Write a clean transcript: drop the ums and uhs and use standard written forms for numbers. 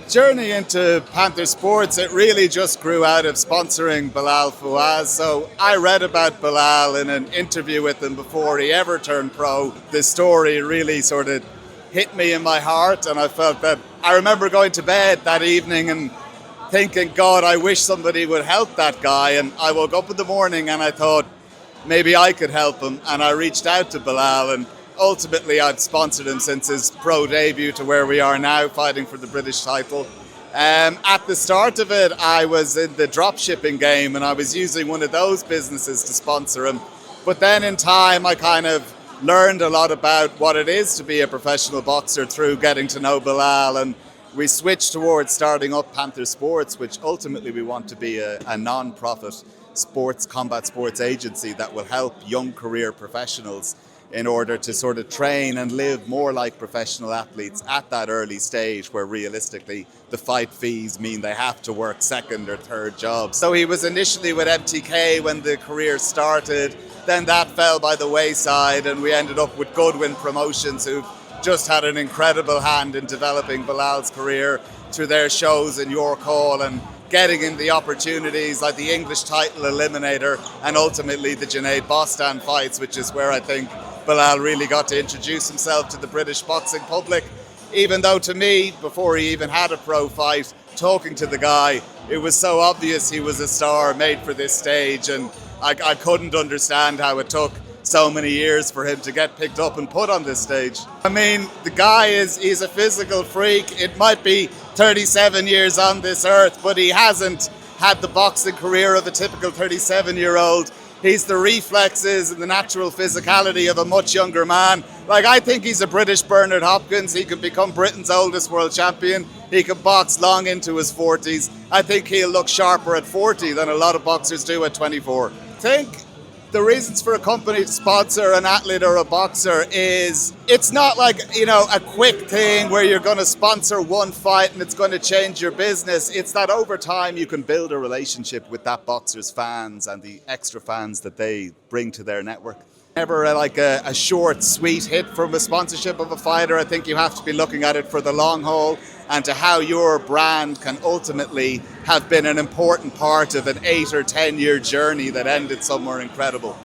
Journey into Panther Sports, it really just grew out of sponsoring Bilal Fawaz. So I read about Bilal in an interview with him before he ever turned pro. This story really sort of hit me in my heart, and I felt that I remember going to bed that evening and thinking, God, I wish somebody would help that guy. And I woke up in the morning and I thought, maybe I could help him. And I reached out to Bilal, and ultimately I've sponsored him since his pro debut to where we are now, fighting for the British title. At the start of it, I was in the drop shipping game and I was using one of those businesses to sponsor him. But then in time, I kind of learned a lot about what it is to be a professional boxer through getting to know Bilal, and we switched towards starting up Panther Sports, which ultimately we want to be a non-profit combat sports agency that will help young career professionals in order to sort of train and live more like professional athletes at that early stage where realistically the fight fees mean they have to work second or third jobs. So he was initially with MTK when the career started, then that fell by the wayside and we ended up with Goodwin Promotions, who've just had an incredible hand in developing Bilal's career through their shows in York Hall and getting him the opportunities like the English title eliminator and ultimately the Junaid Bostan fights, which is where I think Bilal really got to introduce himself to the British boxing public. Even though to me, before he even had a pro fight, talking to the guy, it was so obvious he was a star made for this stage, and I couldn't understand how it took so many years for him to get picked up and put on this stage. I mean, the guy he's a physical freak. It might be 37 years on this earth, but he hasn't had the boxing career of a typical 37-year-old. He's the reflexes and the natural physicality of a much younger man. Like, I think he's a British Bernard Hopkins. He could become Britain's oldest world champion. He could box long into his 40s. I think he'll look sharper at 40 than a lot of boxers do at 24. I think the reasons for a company to sponsor an athlete or a boxer is it's not like, a quick thing where you're going to sponsor one fight and it's going to change your business. It's that over time you can build a relationship with that boxer's fans and the extra fans that they bring to their network. Never like a short, sweet hit from a sponsorship of a fighter. I think you have to be looking at it for the long haul and to how your brand can ultimately have been an important part of an 8 or 10 year journey that ended somewhere incredible.